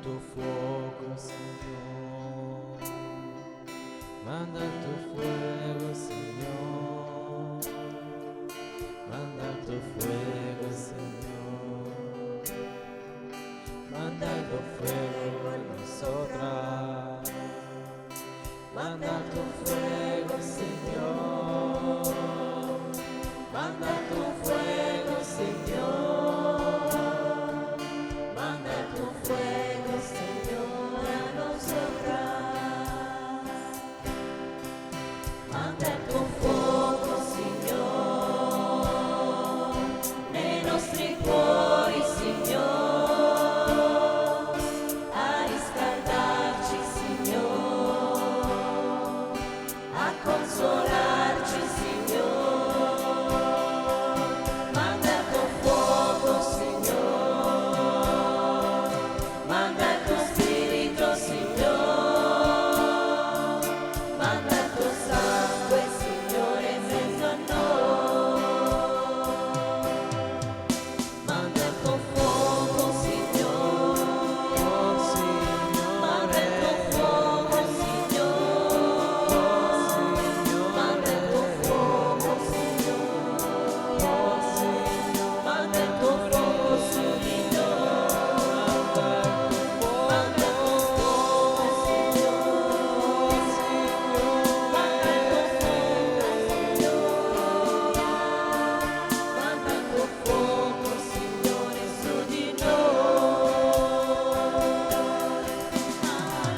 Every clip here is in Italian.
tuo fuoco, Señor. Manda tu fuego, Señor. Manda tu fuego, Señor. Manda tu fuego en nosotras. Manda tu fuego, Señor. Manda tu fuego, Señor. Manda tu fuego, Señor, a nosotras. Manda tu fuoco, Signore, nei nostri cuori, Signore, a riscaldarci, Signore, a consolarci, Signore. Manda tuo fuoco, Signore, manda il tuo spirito, Signore, manda il tuo sangue, Signore, in mezzo a noi. Manda il tuo fuoco, Signore, manda il tuo fuoco, Signore, manda il tuo fuoco, Signore, manda il tuo fuoco su di noi. Manda il tuo fuoco, Signore, manda il tuo fuoco, Signore, manda il tuo fuoco, Signore, su di noi. Alleluia,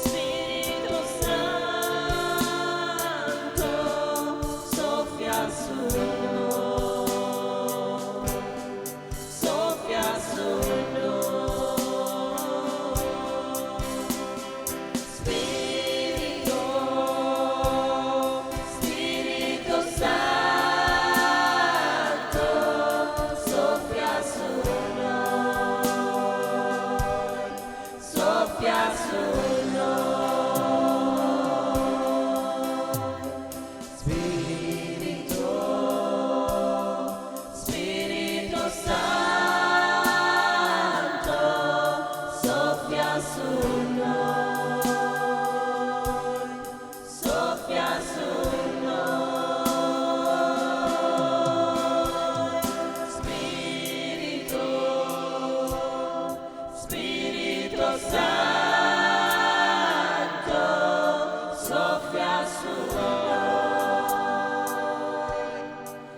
Spirito Santo, soffia su noi, soffia su noi. Spirito Santo, soffia su noi, soffia su noi. Spirito Santo, soffia su noi, soffia su noi. Spirito Santo, soffia su noi,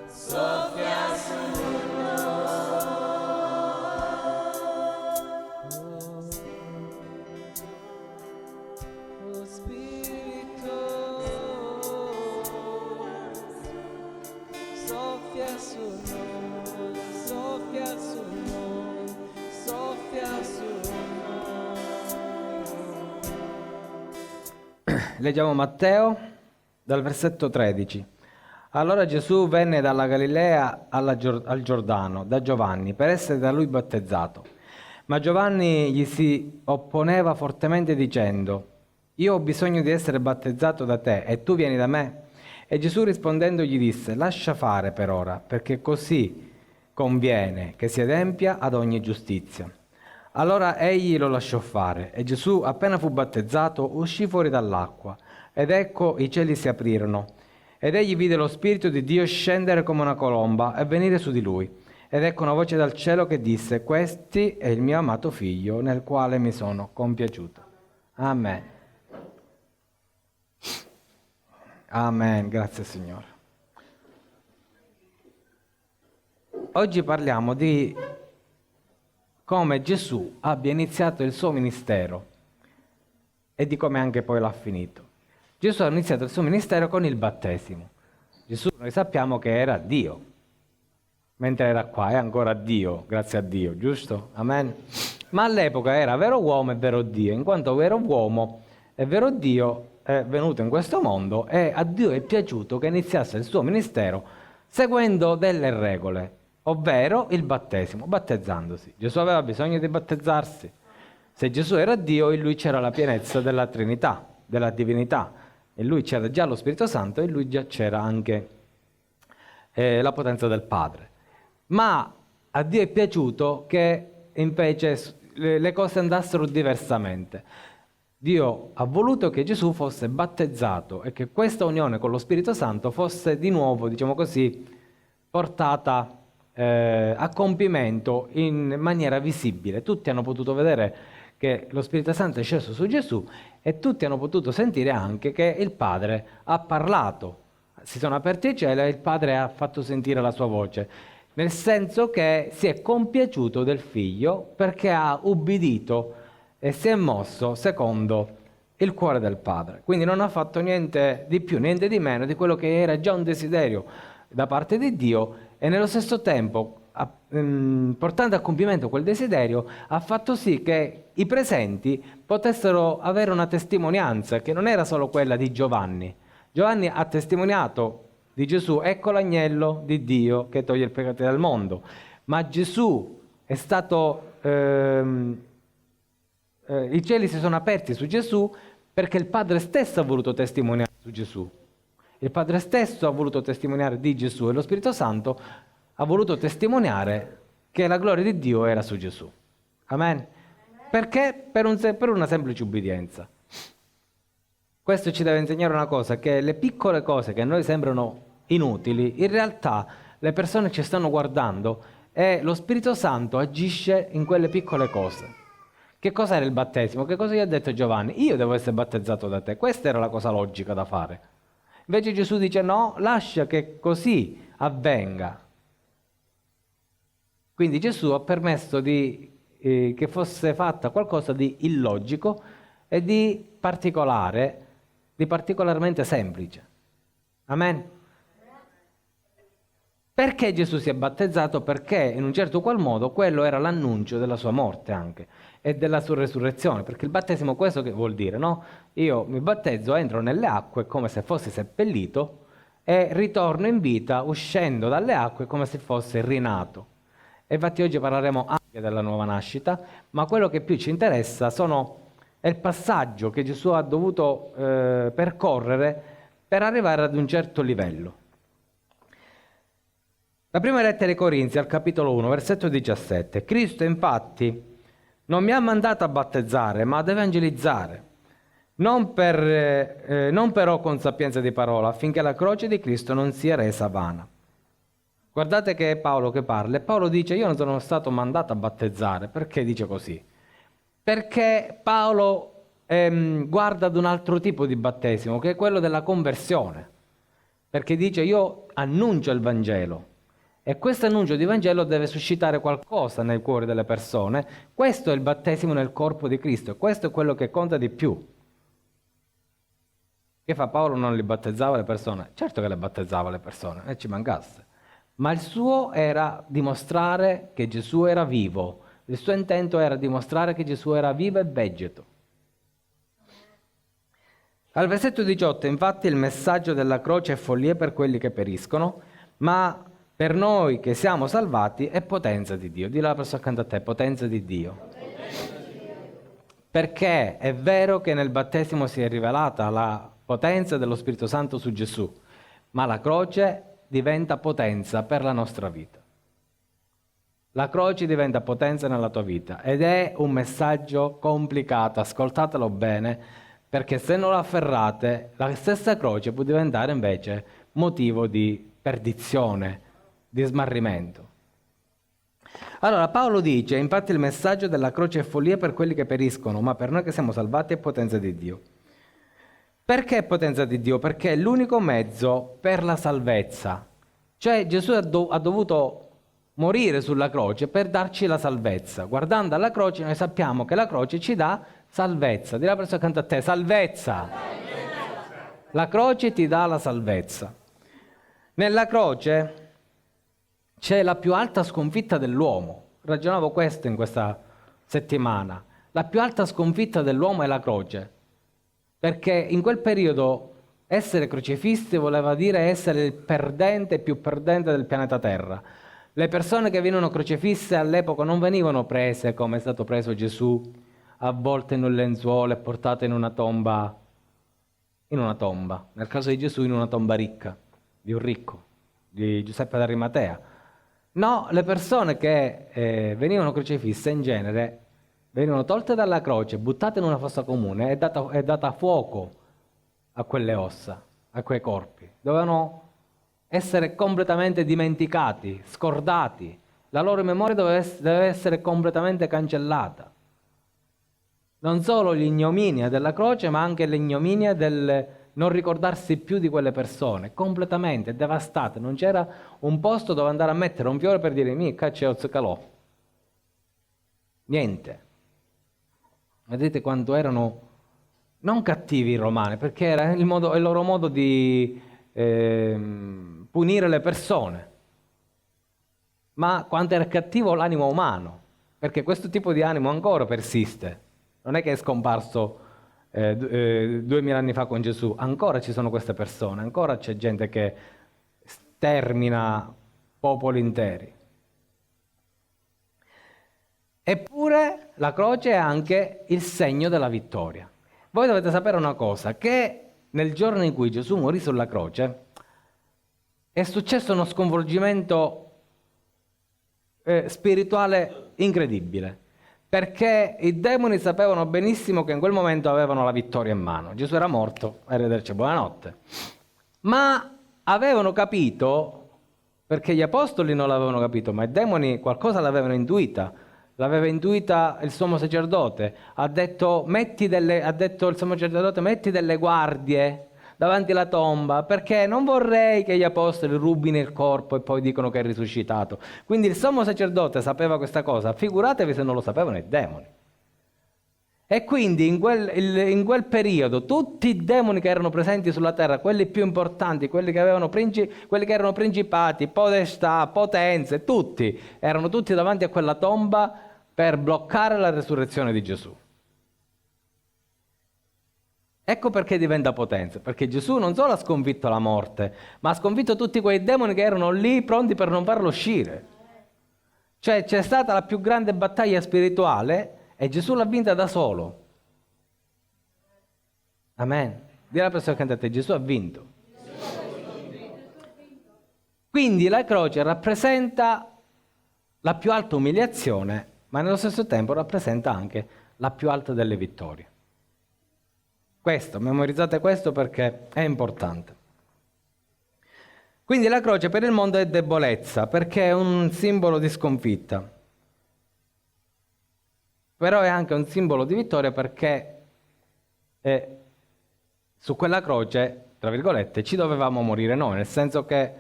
soffia su noi. Oh Spirito, soffia su noi, soffia su noi, soffia su noi. Leggiamo Matteo dal versetto 13. Allora Gesù venne dalla Galilea al Giordano da Giovanni per essere da lui battezzato. Ma Giovanni gli si opponeva fortemente dicendo: Io ho bisogno di essere battezzato da te e tu vieni da me? E Gesù rispondendo gli disse: Lascia fare per ora, perché così conviene che si adempia ad ogni giustizia. Allora egli lo lasciò fare, e Gesù, appena fu battezzato, uscì fuori dall'acqua, ed ecco i cieli si aprirono, ed egli vide lo Spirito di Dio scendere come una colomba e venire su di lui. Ed ecco una voce dal cielo che disse: Questi è il mio amato figlio, nel quale mi sono compiaciuto. Amen. Amen, grazie Signore. Oggi parliamo di come Gesù abbia iniziato il suo ministero e di come anche poi l'ha finito. Gesù ha iniziato il suo ministero con il battesimo. Gesù noi sappiamo che era Dio, mentre era qua è ancora Dio, grazie a Dio, giusto? Amen? Ma all'epoca era vero uomo e vero Dio, in quanto vero uomo e vero Dio è venuto in questo mondo e a Dio è piaciuto che iniziasse il suo ministero seguendo delle regole, ovvero il battesimo, battezzandosi. Gesù aveva bisogno di battezzarsi. Se Gesù era Dio, in lui c'era la pienezza della Trinità, della divinità. In lui c'era già lo Spirito Santo e in lui già c'era anche la potenza del Padre. Ma a Dio è piaciuto che invece le cose andassero diversamente. Dio ha voluto che Gesù fosse battezzato e che questa unione con lo Spirito Santo fosse di nuovo, diciamo così, portata a compimento in maniera visibile. Tutti hanno potuto vedere che lo Spirito Santo è sceso su Gesù e tutti hanno potuto sentire anche che il Padre ha parlato. Si sono aperti i cieli e il Padre ha fatto sentire la sua voce, nel senso che si è compiaciuto del Figlio perché ha ubbidito e si è mosso secondo il cuore del Padre. Quindi non ha fatto niente di più, niente di meno di quello che era già un desiderio da parte di Dio e nello stesso tempo, portando a compimento quel desiderio, ha fatto sì che i presenti potessero avere una testimonianza che non era solo quella di Giovanni. Giovanni ha testimoniato di Gesù, ecco l'agnello di Dio che toglie il peccato del mondo, ma Gesù è stato, i cieli si sono aperti su Gesù perché il Padre stesso ha voluto testimoniare su Gesù. Il Padre stesso ha voluto testimoniare di Gesù e lo Spirito Santo ha voluto testimoniare che la gloria di Dio era su Gesù. Amen? Perché? Per una semplice ubbidienza. Questo ci deve insegnare una cosa, che le piccole cose che a noi sembrano inutili, in realtà le persone ci stanno guardando e lo Spirito Santo agisce in quelle piccole cose. Che cosa era il battesimo? Che cosa gli ha detto Giovanni? Io devo essere battezzato da te. Questa era la cosa logica da fare. Invece Gesù dice no, lascia che così avvenga. Quindi Gesù ha permesso che fosse fatta qualcosa di illogico e di particolare, di particolarmente semplice. Amen? Perché Gesù si è battezzato? Perché in un certo qual modo quello era l'annuncio della sua morte anche e della sua resurrezione, perché il battesimo questo che vuol dire, no? Io mi battezzo, entro nelle acque come se fossi seppellito e ritorno in vita uscendo dalle acque come se fosse rinato. E infatti oggi parleremo anche della nuova nascita, ma quello che più ci interessa è il passaggio che Gesù ha dovuto percorrere per arrivare ad un certo livello. La prima lettera ai Corinzi, al capitolo 1, versetto 17. Cristo infatti non mi ha mandato a battezzare, ma ad evangelizzare, non però con sapienza di parola, affinché la croce di Cristo non sia resa vana. Guardate che è Paolo che parla, e Paolo dice io non sono stato mandato a battezzare. Perché dice così? Perché Paolo guarda ad un altro tipo di battesimo, che è quello della conversione, perché dice io annuncio il Vangelo. E questo annuncio di Vangelo deve suscitare qualcosa nel cuore delle persone. Questo è il battesimo nel corpo di Cristo e questo è quello che conta di più. Che fa? Paolo non li battezzava le persone? Certo che le battezzava le persone, e ci mancasse. Ma il suo era dimostrare che Gesù era vivo. Il suo intento era dimostrare che Gesù era vivo e vegeto. Al versetto 18, infatti, il messaggio della croce è follia per quelli che periscono, ma per noi che siamo salvati è potenza di Dio. Dillo alla persona accanto a te, potenza di Dio. Perché è vero che nel battesimo si è rivelata la potenza dello Spirito Santo su Gesù, ma la croce diventa potenza per la nostra vita. La croce diventa potenza nella tua vita ed è un messaggio complicato, ascoltatelo bene, perché se non lo afferrate, la stessa croce può diventare invece motivo di perdizione, di smarrimento. Allora Paolo dice, infatti il messaggio della croce è follia per quelli che periscono, ma per noi che siamo salvati è potenza di Dio. Perché è potenza di Dio? Perché è l'unico mezzo per la salvezza. Cioè Gesù ha dovuto morire sulla croce per darci la salvezza. Guardando alla croce noi sappiamo che la croce ci dà salvezza. Dì alla persona accanto a te, salvezza. La croce ti dà la salvezza. Nella croce c'è la più alta sconfitta dell'uomo. Ragionavo questo in questa settimana. La più alta sconfitta dell'uomo è la croce, perché in quel periodo essere crocifissi voleva dire essere il perdente più perdente del pianeta Terra. Le persone che venivano crocifisse all'epoca non venivano prese come è stato preso Gesù, avvolte in un lenzuolo e portate in una tomba. Nel caso di Gesù in una tomba ricca, di un ricco, di Giuseppe d'Arimatea. No, le persone che venivano crocifisse in genere venivano tolte dalla croce, buttate in una fossa comune e data fuoco a quelle ossa, a quei corpi. Dovevano essere completamente dimenticati, scordati. La loro memoria deve essere completamente cancellata. Non solo l'ignominia della croce, ma anche l'ignominia del non ricordarsi più di quelle persone, completamente devastate. Non c'era un posto dove andare a mettere un fiore per dire mi caccia calò. Niente. Vedete quanto erano non cattivi i romani, perché era il loro modo di punire le persone, ma quanto era cattivo l'animo umano, perché questo tipo di animo ancora persiste. Non è che è scomparso 2000 anni fa con Gesù, ancora ci sono queste persone, ancora c'è gente che stermina popoli interi. Eppure la croce è anche il segno della vittoria. Voi dovete sapere una cosa, che nel giorno in cui Gesù morì sulla croce è successo uno sconvolgimento spirituale incredibile, perché i demoni sapevano benissimo che in quel momento avevano la vittoria in mano. Gesù era morto, arrivederci, buonanotte. Ma avevano capito, perché gli apostoli non l'avevano capito, ma i demoni qualcosa l'avevano intuita. L'aveva intuita il sommo sacerdote. Ha detto il sommo sacerdote, metti delle guardie davanti alla tomba, perché non vorrei che gli apostoli rubino il corpo e poi dicono che è risuscitato. Quindi il sommo sacerdote sapeva questa cosa, figuratevi se non lo sapevano i demoni. E quindi in quel periodo tutti i demoni che erano presenti sulla terra, quelli più importanti, quelli che erano principati, podestà, potenze, erano tutti davanti a quella tomba per bloccare la resurrezione di Gesù. Ecco perché diventa potenza, perché Gesù non solo ha sconfitto la morte, ma ha sconfitto tutti quei demoni che erano lì pronti per non farlo uscire. Cioè c'è stata la più grande battaglia spirituale e Gesù l'ha vinta da solo. Amen. Dì alla persona che cantate, Gesù ha vinto. Quindi la croce rappresenta la più alta umiliazione, ma nello stesso tempo rappresenta anche la più alta delle vittorie. Memorizzate questo perché è importante. Quindi la croce per il mondo è debolezza, perché è un simbolo di sconfitta. Però è anche un simbolo di vittoria perché su quella croce, tra virgolette, ci dovevamo morire noi, nel senso che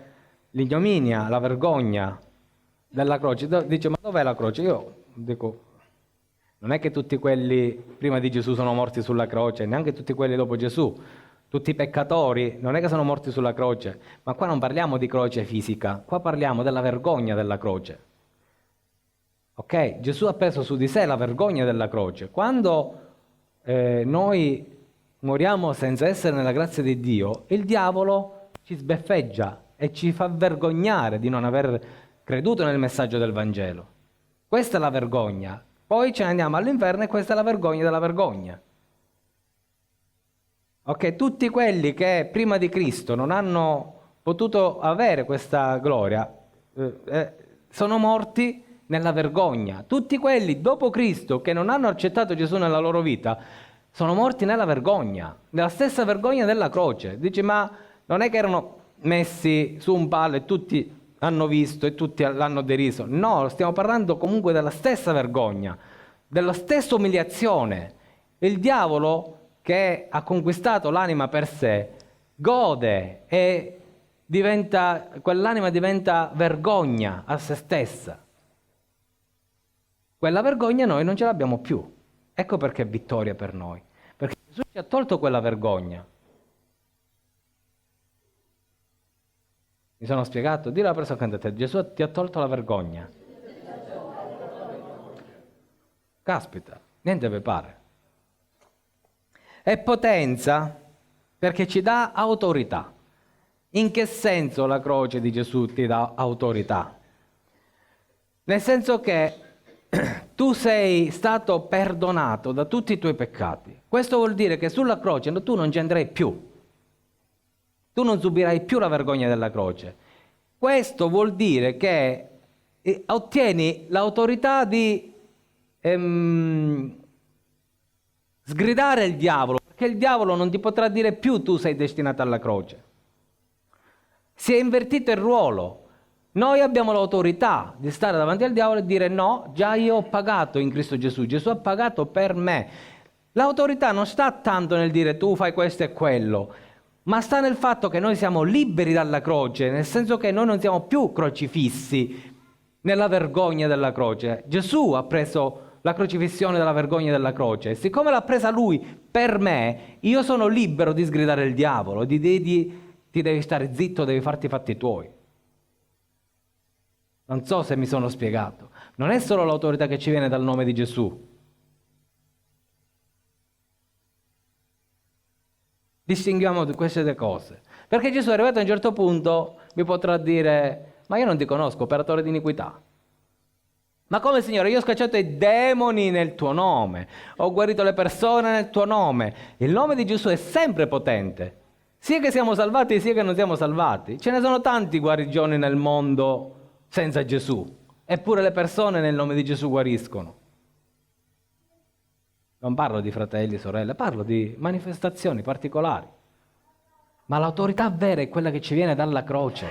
l'ignominia, la vergogna della croce, dice ma dov'è la croce? Io dico, non è che tutti quelli prima di Gesù sono morti sulla croce, neanche tutti quelli dopo Gesù, tutti i peccatori, non è che sono morti sulla croce, ma qua non parliamo di croce fisica, qua parliamo della vergogna della croce. Ok? Gesù ha preso su di sé la vergogna della croce. Quando noi moriamo senza essere nella grazia di Dio, il diavolo ci sbeffeggia e ci fa vergognare di non aver creduto nel messaggio del Vangelo. Questa è la vergogna. Poi ce ne andiamo all'inferno e questa è la vergogna della vergogna. Ok, tutti quelli che prima di Cristo non hanno potuto avere questa gloria sono morti nella vergogna. Tutti quelli dopo Cristo che non hanno accettato Gesù nella loro vita sono morti nella vergogna, nella stessa vergogna della croce. Dici, ma non è che erano messi su un palo e tutti hanno visto e tutti l'hanno deriso? No, stiamo parlando comunque della stessa vergogna, della stessa umiliazione. Il diavolo che ha conquistato l'anima per sé gode e quell'anima diventa vergogna a se stessa. Quella vergogna noi non ce l'abbiamo più. Ecco perché è vittoria per noi, perché Gesù ci ha tolto quella vergogna. Mi sono spiegato? Dillo alla persona accanto a te, Gesù ti ha tolto la vergogna. Caspita, niente vi pare. È potenza perché ci dà autorità. In che senso la croce di Gesù ti dà autorità? Nel senso che tu sei stato perdonato da tutti i tuoi peccati. Questo vuol dire che sulla croce tu non ci andrai più. Tu non subirai più la vergogna della croce. Questo vuol dire che ottieni l'autorità di sgridare il diavolo, perché il diavolo non ti potrà dire più tu sei destinato alla croce. Si è invertito il ruolo. Noi abbiamo l'autorità di stare davanti al diavolo e dire no, già io ho pagato in Cristo Gesù, Gesù ha pagato per me. L'autorità non sta tanto nel dire tu fai questo e quello, ma sta nel fatto che noi siamo liberi dalla croce, nel senso che noi non siamo più crocifissi nella vergogna della croce. Gesù ha preso la crocifissione della vergogna della croce. Siccome l'ha presa lui per me, io sono libero di sgridare il diavolo, ti devi stare zitto, devi farti i fatti tuoi. Non so se mi sono spiegato. Non è solo l'autorità che ci viene dal nome di Gesù. Distinguiamo queste due cose. Perché Gesù è arrivato a un certo punto, mi potrà dire, ma io non ti conosco, operatore di iniquità. Ma come Signore, io ho scacciato i demoni nel tuo nome, ho guarito le persone nel tuo nome. Il nome di Gesù è sempre potente. Sia che siamo salvati, sia che non siamo salvati. Ce ne sono tanti guarigioni nel mondo senza Gesù, eppure le persone nel nome di Gesù guariscono. Non parlo di fratelli, sorelle, parlo di manifestazioni particolari. Ma l'autorità vera è quella che ci viene dalla croce.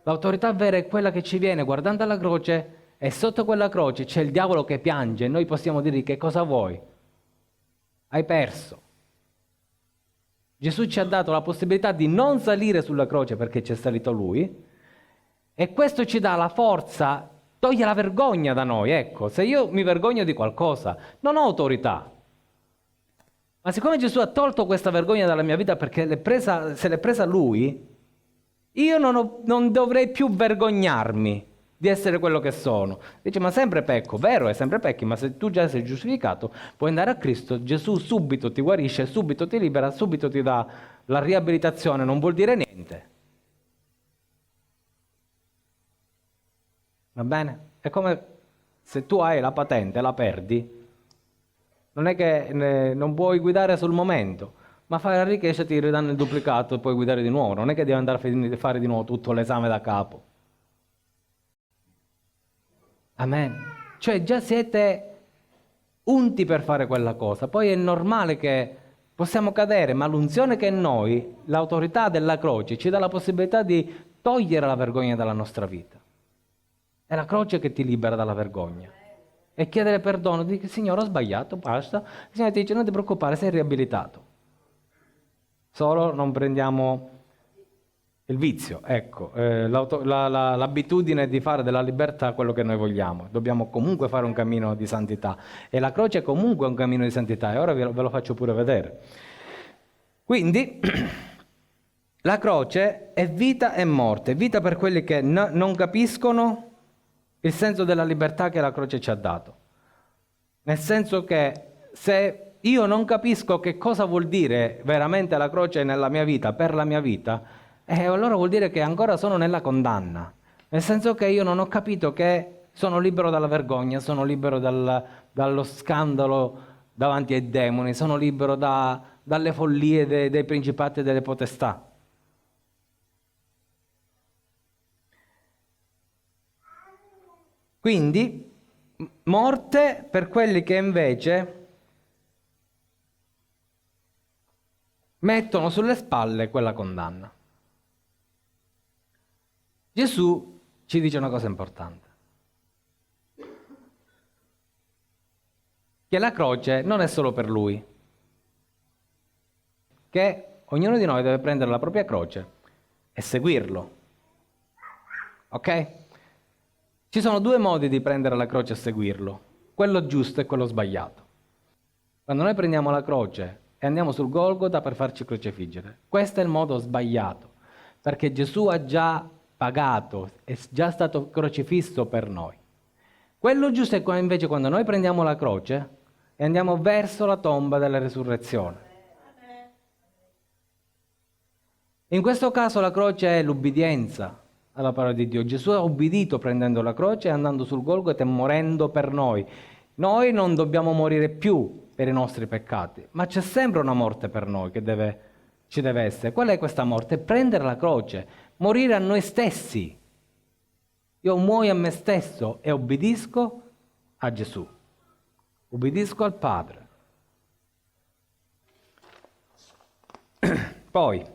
L'autorità vera è quella che ci viene guardando alla croce e sotto quella croce c'è il diavolo che piange e noi possiamo dirgli che cosa vuoi? Hai perso. Gesù ci ha dato la possibilità di non salire sulla croce perché c'è salito Lui, e questo ci dà la forza, toglie la vergogna da noi. Ecco, se io mi vergogno di qualcosa, non ho autorità. Ma siccome Gesù ha tolto questa vergogna dalla mia vita perché se l'è presa Lui, io non dovrei più vergognarmi di essere quello che sono. Dice, ma sempre pecco. Vero, è sempre pecchi, ma se tu già sei giustificato, puoi andare a Cristo, Gesù subito ti guarisce, subito ti libera, subito ti dà la riabilitazione, non vuol dire niente. Va bene? È come se tu hai la patente e la perdi, non è che non puoi guidare sul momento, ma fai la richiesta, ti ridanno il duplicato e puoi guidare di nuovo. Non è che devi andare a fare di nuovo tutto l'esame da capo. Amen. Cioè già siete unti per fare quella cosa. Poi è normale che possiamo cadere, ma l'unzione che è in noi, l'autorità della croce, ci dà la possibilità di togliere la vergogna dalla nostra vita. È la croce che ti libera dalla vergogna. E chiedere perdono, dici, Signore, ho sbagliato, basta. Il Signore ti dice, non ti preoccupare, sei riabilitato. Solo non prendiamo il vizio, ecco, l'abitudine di fare della libertà quello che noi vogliamo. Dobbiamo comunque fare un cammino di santità. E la croce è comunque un cammino di santità. E ora ve lo faccio pure vedere. Quindi, la croce è vita e morte. Vita per quelli che non capiscono il senso della libertà che la croce ci ha dato. Nel senso che se io non capisco che cosa vuol dire veramente la croce nella mia vita, per la mia vita, allora vuol dire che ancora sono nella condanna. Nel senso che io non ho capito che sono libero dalla vergogna, sono libero dallo scandalo davanti ai demoni, sono libero dalle follie dei principati e delle potestà. Quindi, morte per quelli che invece mettono sulle spalle quella condanna. Gesù ci dice una cosa importante, che la croce non è solo per Lui, che ognuno di noi deve prendere la propria croce e seguirlo. Ok? Ci sono due modi di prendere la croce e seguirlo, quello giusto e quello sbagliato. Quando noi prendiamo la croce e andiamo sul Golgota per farci crocifiggere, questo è il modo sbagliato, perché Gesù ha già pagato, è già stato crocifisso per noi. Quello giusto è invece quando noi prendiamo la croce e andiamo verso la tomba della risurrezione. In questo caso la croce è l'ubbidienza alla parola di Dio. Gesù ha ubbidito prendendo la croce e andando sul Golgota e morendo per noi. Noi non dobbiamo morire più per i nostri peccati, ma c'è sempre una morte per noi che ci deve essere. Qual è questa morte? Prendere la croce, morire a noi stessi. Io muoio a me stesso e obbedisco a Gesù, obbedisco al Padre. Poi,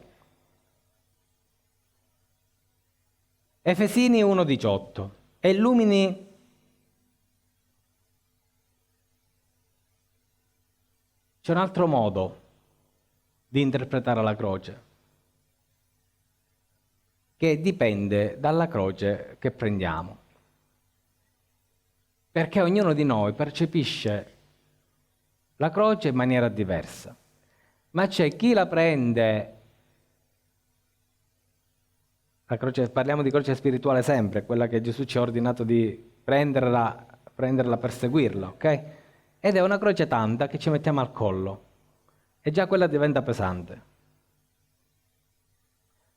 Efesini 1,18, e illumini c'è un altro modo di interpretare la croce, che dipende dalla croce che prendiamo. Perché ognuno di noi percepisce la croce in maniera diversa. Ma c'è chi la prende, la croce, parliamo di croce spirituale sempre, quella che Gesù ci ha ordinato di prenderla per seguirla, ok? Ed è una croce tanta che ci mettiamo al collo. E già quella diventa pesante.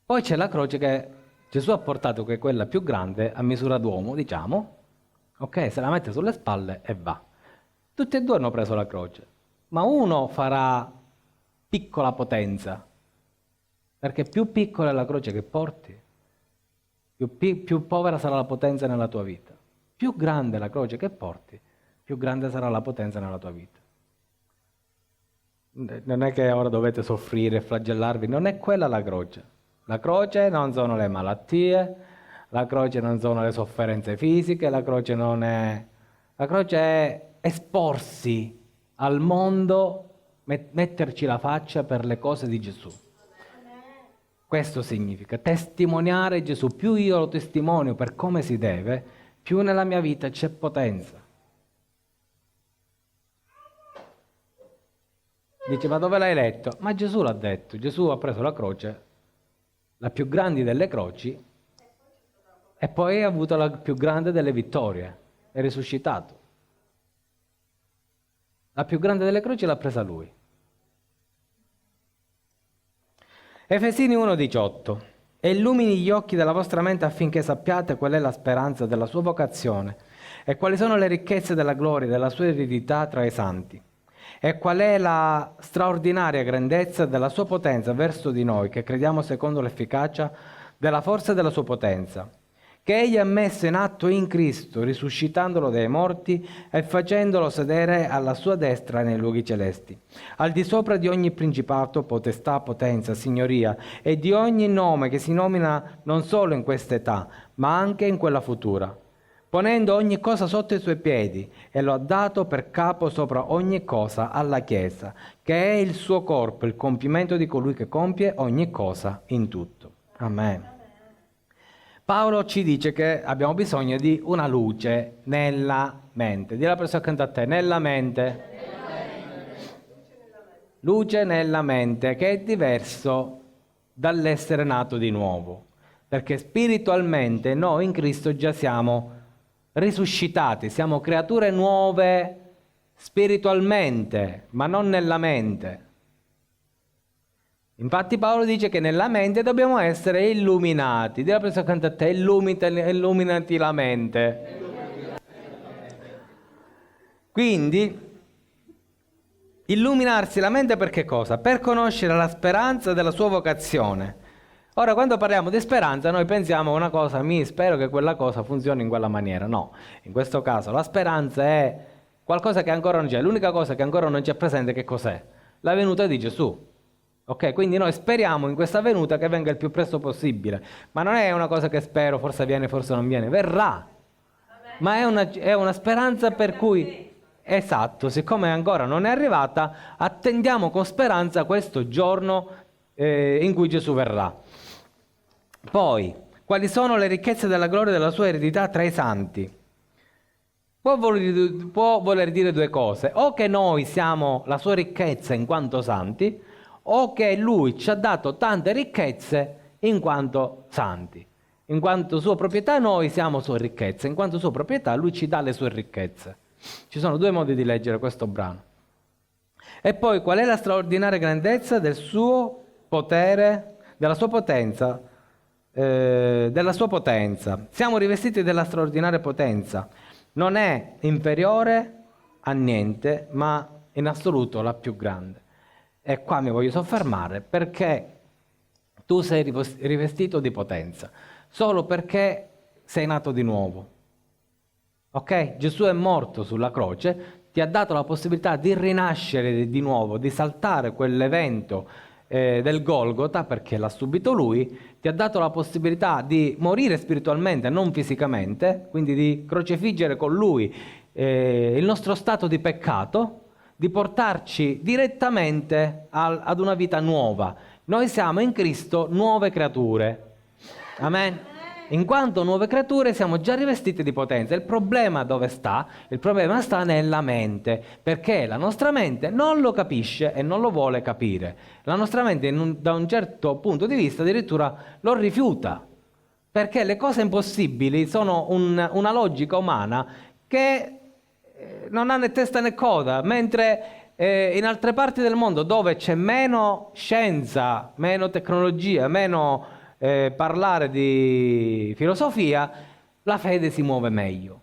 Poi c'è la croce che Gesù ha portato, che è quella più grande, a misura d'uomo, diciamo, ok, se la mette sulle spalle e va. Tutti e due hanno preso la croce, ma uno farà piccola potenza, perché più piccola è la croce che porti, più povera sarà la potenza nella tua vita. Più grande è la croce che porti, più grande sarà la potenza nella tua vita. Non è che ora dovete soffrire, flagellarvi, non è quella la croce. La croce non sono le malattie, la croce non sono le sofferenze fisiche, la croce è esporsi al mondo, metterci la faccia per le cose di Gesù. Questo significa testimoniare Gesù. Più io lo testimonio per come si deve, più nella mia vita c'è potenza. Dice, ma dove l'hai letto? Ma Gesù l'ha detto. Gesù ha preso la croce, la più grande delle croci, e poi ha avuto la più grande delle vittorie, è risuscitato. La più grande delle croci l'ha presa lui. Efesini 1,18, e illumini gli occhi della vostra mente affinché sappiate qual è la speranza della sua vocazione e quali sono le ricchezze della gloria della sua eredità tra i santi. E qual è la straordinaria grandezza della sua potenza verso di noi, che crediamo secondo l'efficacia della forza della sua potenza, che egli ha messo in atto in Cristo, risuscitandolo dai morti e facendolo sedere alla sua destra nei luoghi celesti, al di sopra di ogni principato, potestà, potenza, signoria e di ogni nome che si nomina non solo in questa età, ma anche in quella futura, ponendo ogni cosa sotto i suoi piedi, e lo ha dato per capo sopra ogni cosa alla Chiesa, che è il suo corpo, il compimento di colui che compie ogni cosa in tutto. Amen. Paolo ci dice che abbiamo bisogno di una luce nella mente. Dì alla persona accanto a te, nella mente. Luce nella mente, che è diverso dall'essere nato di nuovo. Perché spiritualmente noi in Cristo già siamo risuscitati, siamo creature nuove spiritualmente, ma non nella mente. Infatti Paolo dice che nella mente dobbiamo essere illuminati. Dì alla persona accanto a te, illuminati la mente. Quindi, illuminarsi la mente per che cosa? Per conoscere la speranza della sua vocazione. Ora, quando parliamo di speranza, noi pensiamo a una cosa, spero che quella cosa funzioni in quella maniera. No, in questo caso la speranza è qualcosa che ancora non c'è. L'unica cosa che ancora non c'è presente, che cos'è? La venuta di Gesù. Ok, quindi noi speriamo in questa venuta che venga il più presto possibile, ma non è una cosa che spero, forse viene, forse non viene, verrà. Ma è una speranza per cui, esatto, siccome ancora non è arrivata, attendiamo con speranza questo giorno in cui Gesù verrà. Poi, quali sono le ricchezze della gloria della sua eredità tra i santi? Può voler dire due cose: o che noi siamo la sua ricchezza in quanto santi, o che lui ci ha dato tante ricchezze in quanto santi. In quanto sua proprietà noi siamo sua ricchezza, in quanto sua proprietà lui ci dà le sue ricchezze. Ci sono due modi di leggere questo brano. E poi qual è la straordinaria grandezza del suo potere, della sua potenza, Siamo rivestiti della straordinaria potenza. Non è inferiore a niente, ma in assoluto la più grande. E qua mi voglio soffermare perché tu sei rivestito di potenza, solo perché sei nato di nuovo. Ok? Gesù è morto sulla croce, ti ha dato la possibilità di rinascere di nuovo, di saltare quell'evento del Golgota, perché l'ha subito lui, ti ha dato la possibilità di morire spiritualmente, non fisicamente, quindi di crocifiggere con lui il nostro stato di peccato, di portarci direttamente ad una vita nuova. Noi siamo in Cristo nuove creature. Amen. In quanto nuove creature siamo già rivestiti di potenza. Il problema dove sta? Il problema sta nella mente, perché la nostra mente non lo capisce e non lo vuole capire. La nostra mente da un certo punto di vista addirittura lo rifiuta, perché le cose impossibili sono una logica umana che non ha né testa né coda, mentre in altre parti del mondo dove c'è meno scienza, meno tecnologia, meno parlare di filosofia, la fede si muove meglio.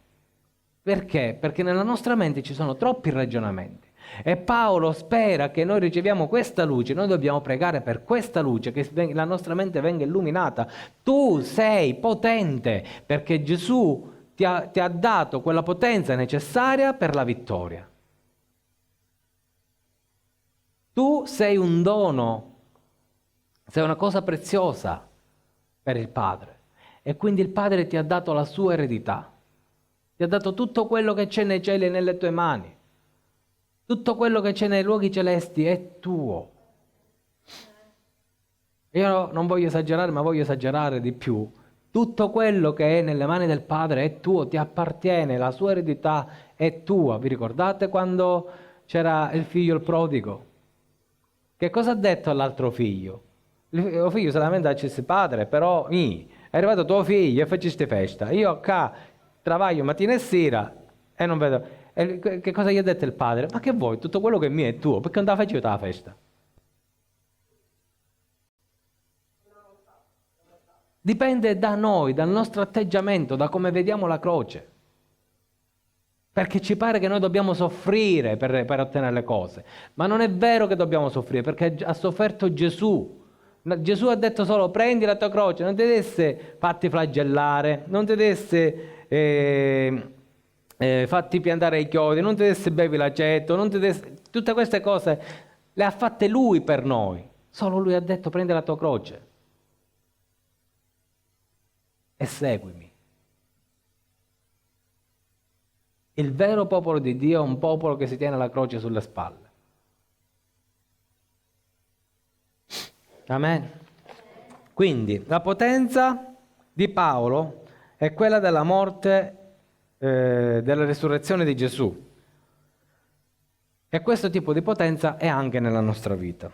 Perché? Perché nella nostra mente ci sono troppi ragionamenti. E Paolo spera che noi riceviamo questa luce, noi dobbiamo pregare per questa luce, che la nostra mente venga illuminata. Tu sei potente, perché Gesù ti ha dato quella potenza necessaria per la vittoria. Tu sei un dono, sei una cosa preziosa per il Padre, e quindi il Padre ti ha dato la sua eredità, ti ha dato tutto quello che c'è nei cieli e nelle tue mani, tutto quello che c'è nei luoghi celesti è tuo. Io non voglio esagerare, ma voglio esagerare di più. Tutto quello che è nelle mani del Padre è tuo, ti appartiene, la sua eredità è tua. Vi ricordate quando c'era il figlio il prodigo? Che cosa ha detto all'altro figlio? Il figlio solamente disse: padre, però è arrivato tuo figlio e faceste festa. Io qua travaglio mattina e sera e non vedo. E che cosa gli ha detto il padre? Ma che vuoi? Tutto quello che è mio è tuo, perché non te la facevo la festa? Dipende da noi, dal nostro atteggiamento, da come vediamo la croce. Perché ci pare che noi dobbiamo soffrire per ottenere le cose. Ma non è vero che dobbiamo soffrire, perché ha sofferto Gesù. Gesù ha detto solo: prendi la tua croce, non ti desse fatti flagellare, non ti desse fatti piantare i chiodi, non ti desse bevi l'aceto, non ti desse... Tutte queste cose le ha fatte lui per noi. Solo lui ha detto: prendi la tua croce e seguimi. Il vero popolo di Dio è un popolo che si tiene la croce sulle spalle. Amen. Quindi la potenza di Paolo è quella della morte, della risurrezione di Gesù. E questo tipo di potenza è anche nella nostra vita.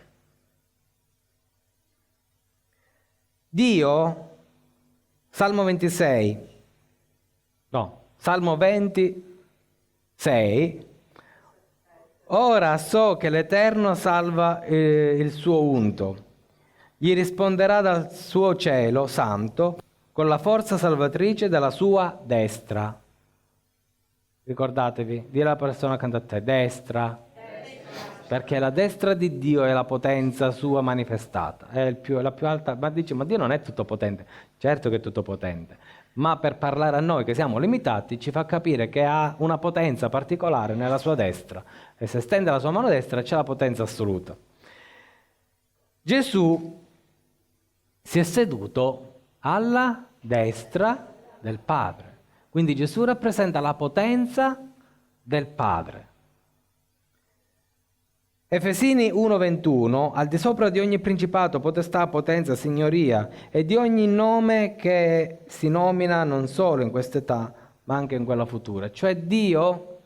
Dio, Salmo 20, ora so che l'Eterno salva il suo unto. Gli risponderà dal suo cielo santo con la forza salvatrice della sua destra. Ricordatevi, di la persona accanto a te: destra. Perché la destra di Dio è la potenza sua manifestata, è la più alta. Ma dice: ma Dio non è tutto potente. Certo che è tutto potente, ma per parlare a noi che siamo limitati ci fa capire che ha una potenza particolare nella sua destra, e se stende la sua mano destra c'è la potenza assoluta. Gesù si è seduto alla destra del Padre, quindi Gesù rappresenta la potenza del Padre. Efesini 1:21: al di sopra di ogni principato, potestà, potenza, signoria e di ogni nome che si nomina non solo in quest'età ma anche in quella futura. Cioè Dio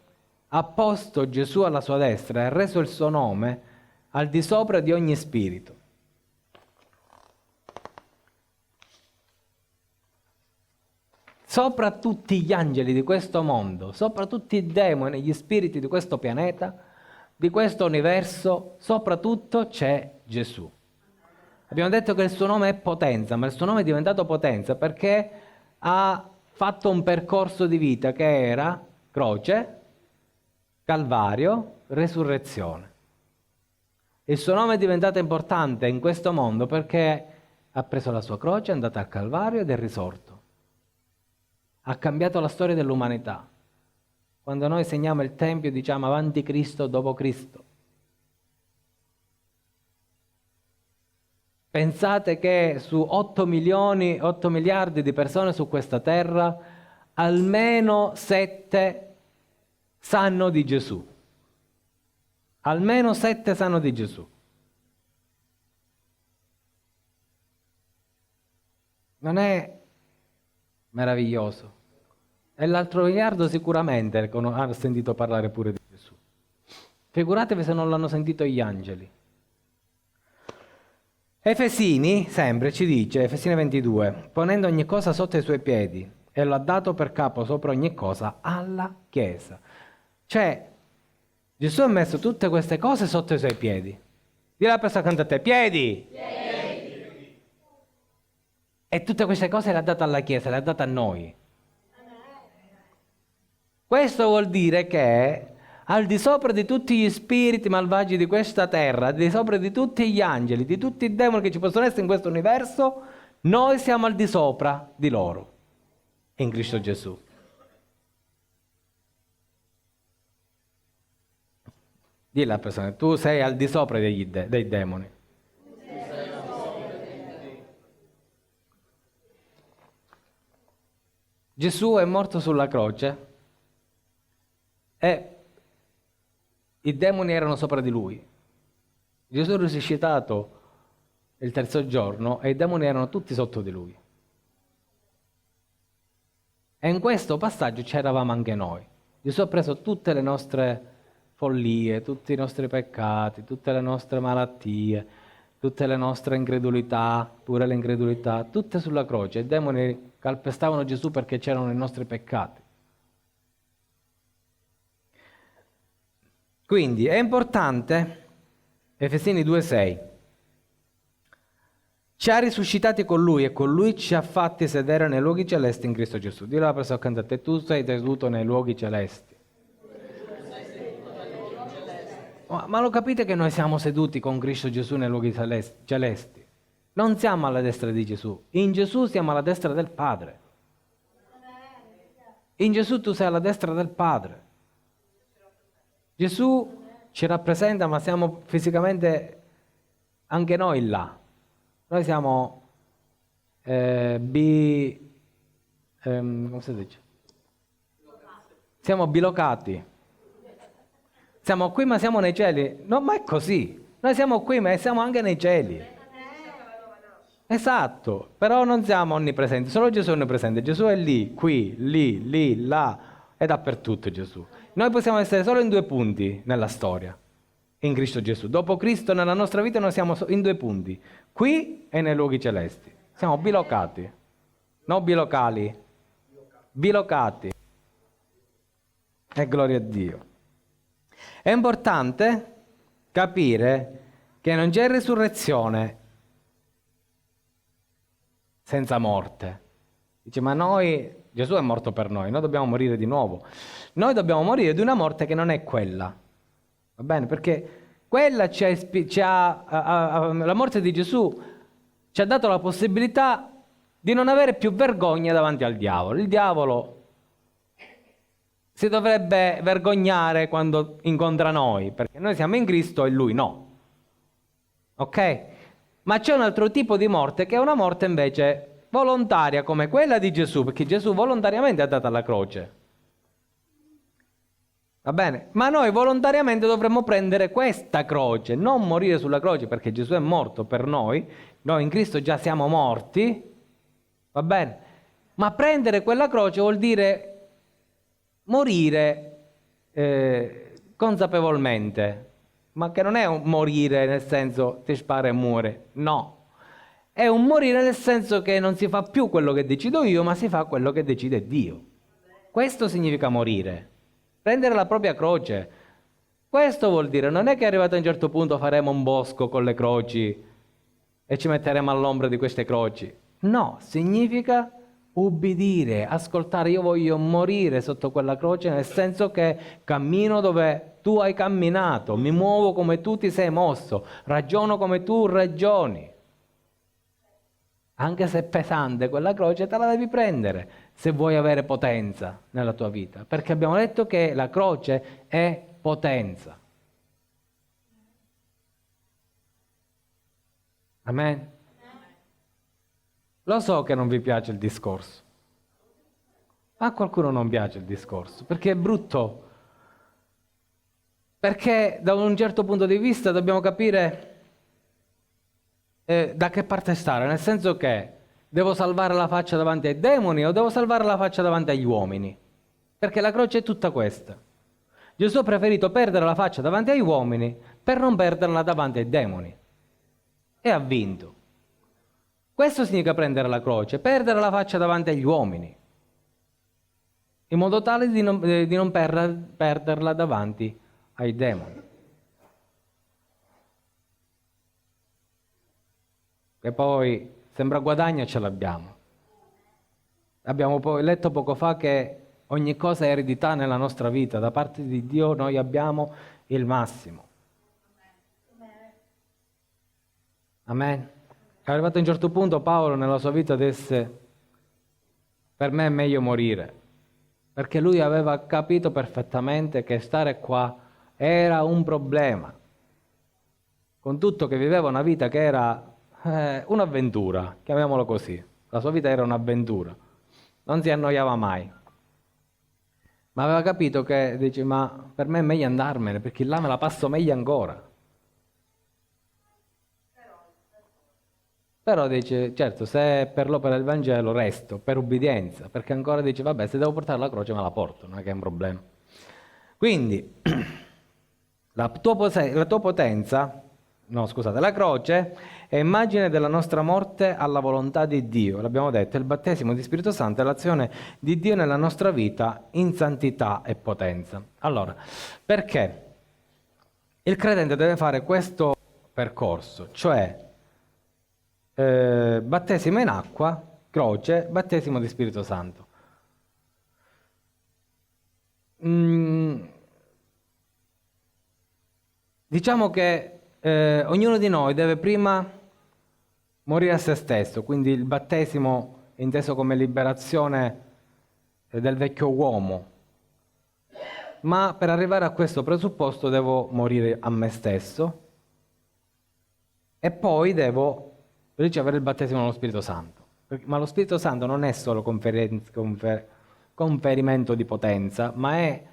ha posto Gesù alla sua destra e ha reso il suo nome al di sopra di ogni spirito. sopra tutti gli angeli di questo mondo, sopra tutti i demoni, gli spiriti di questo pianeta, di questo universo, sopra tutto c'è Gesù. Abbiamo detto che il suo nome è potenza, ma il suo nome è diventato potenza perché ha fatto un percorso di vita che era croce, calvario, resurrezione. Il suo nome è diventato importante in questo mondo perché ha preso la sua croce, è andato al calvario ed è risorto. Ha cambiato la storia dell'umanità. Quando noi segniamo il Tempio diciamo avanti Cristo, dopo Cristo. Pensate che su 8 miliardi di persone su questa terra, almeno 7 sanno di Gesù. Almeno 7 sanno di Gesù. Non è meraviglioso? E l'altro miliardo sicuramente ha sentito parlare pure di Gesù. Figuratevi se non l'hanno sentito gli angeli. Efesini, sempre, ci dice, Efesini 22, ponendo ogni cosa sotto i suoi piedi, e lo ha dato per capo sopra ogni cosa alla Chiesa. Cioè, Gesù ha messo tutte queste cose sotto i suoi piedi. Dì alla persona accanto a te, piedi! Piedi! E tutte queste cose le ha date alla Chiesa, le ha date a noi. Questo vuol dire che al di sopra di tutti gli spiriti malvagi di questa terra, al di sopra di tutti gli angeli, di tutti i demoni che ci possono essere in questo universo, noi siamo al di sopra di loro, in Cristo Gesù. Dì alla persona, tu sei al di sopra dei demoni. Gesù è morto sulla croce e i demoni erano sopra di lui. Gesù è risuscitato il terzo giorno e i demoni erano tutti sotto di lui. E in questo passaggio c'eravamo anche noi. Gesù ha preso tutte le nostre follie, tutti i nostri peccati, tutte le nostre malattie, tutte le nostre incredulità, pure le incredulità, tutte sulla croce. I demoni calpestavano Gesù perché c'erano i nostri peccati. Quindi è importante, Efesini 2,6, ci ha risuscitati con Lui e con Lui ci ha fatti sedere nei luoghi celesti in Cristo Gesù. Dillo alla persona accanto a te, tu sei seduto nei luoghi celesti. Ma lo capite che noi siamo seduti con Cristo Gesù nei luoghi celesti? Non siamo alla destra di Gesù, in Gesù siamo alla destra del Padre. In Gesù tu sei alla destra del Padre. Gesù ci rappresenta, ma siamo fisicamente anche noi là. Noi siamo come si dice? Siamo bilocati. Siamo qui ma siamo nei cieli. No, ma è così. Noi siamo qui ma siamo anche nei cieli. Esatto, però non siamo onnipresenti, solo Gesù è onnipresente. Gesù è lì, qui, lì, là, è dappertutto Gesù. Noi possiamo essere solo in 2 punti nella storia, in Cristo Gesù. Dopo Cristo nella nostra vita noi siamo in 2 punti, qui e nei luoghi celesti. Siamo bilocati, non bilocali, bilocati. E gloria a Dio. È importante capire che non c'è risurrezione senza morte. Dice, ma noi, Gesù è morto per noi dobbiamo morire di nuovo. Noi dobbiamo morire di una morte che non è quella. Va bene? Perché quella la morte di Gesù ci ha dato la possibilità di non avere più vergogna davanti al diavolo. Il diavolo si dovrebbe vergognare quando incontra noi, perché noi siamo in Cristo e lui no. Ok? Ma c'è un altro tipo di morte che è una morte invece volontaria come quella di Gesù, perché Gesù volontariamente è andato alla croce. Va bene? Ma noi volontariamente dovremmo prendere questa croce, non morire sulla croce perché Gesù è morto per noi, noi in Cristo già siamo morti, va bene? Ma prendere quella croce vuol dire morire consapevolmente, ma che non è un morire nel senso ti spara e muore, no. È un morire nel senso che non si fa più quello che decido io, ma si fa quello che decide Dio. Questo significa morire, prendere la propria croce. Questo vuol dire, non è che arrivato a un certo punto faremo un bosco con le croci e ci metteremo all'ombra di queste croci. No, significa ubbidire, ascoltare. Io voglio morire sotto quella croce, nel senso che cammino dove tu hai camminato, mi muovo come tu ti sei mosso, ragiono come tu ragioni. Anche se è pesante quella croce, te la devi prendere se vuoi avere potenza nella tua vita, perché abbiamo detto che la croce è potenza. Amen? Lo so che non vi piace il discorso, ma a qualcuno non piace il discorso, perché è brutto, perché da un certo punto di vista dobbiamo capire da che parte stare, nel senso che devo salvare la faccia davanti ai demoni o devo salvare la faccia davanti agli uomini? Perché la croce è tutta questa. Gesù ha preferito perdere la faccia davanti agli uomini per non perderla davanti ai demoni. E ha vinto. Questo significa prendere la croce, perdere la faccia davanti agli uomini, in modo tale di non perderla davanti ai demoni. E poi sembra guadagno, ce l'abbiamo. Abbiamo poi letto poco fa che ogni cosa è eredità nella nostra vita, da parte di Dio noi abbiamo il massimo. Amen. È arrivato a un certo punto Paolo nella sua vita disse: per me è meglio morire, perché lui aveva capito perfettamente che stare qua era un problema, con tutto che viveva una vita che era un'avventura, chiamiamolo così. La sua vita era un'avventura, non si annoiava mai, ma aveva capito che dice: ma per me è meglio andarmene, perché là me la passo meglio ancora. Però dice, certo, se è per l'opera del Vangelo resto, per ubbidienza, perché ancora dice, vabbè, se devo portare la croce me la porto, non è che è un problema. Quindi, la tua potenza, no scusate, la croce è immagine della nostra morte alla volontà di Dio, l'abbiamo detto, il battesimo di Spirito Santo è l'azione di Dio nella nostra vita in santità e potenza. Allora, perché il credente deve fare questo percorso, cioè battesimo in acqua, croce, battesimo di Spirito Santo. Diciamo che ognuno di noi deve prima morire a se stesso, quindi il battesimo è inteso come liberazione del vecchio uomo, ma per arrivare a questo presupposto devo morire a me stesso e poi devo ricevere il battesimo dello Spirito Santo. Ma lo Spirito Santo non è solo conferimento di potenza, ma è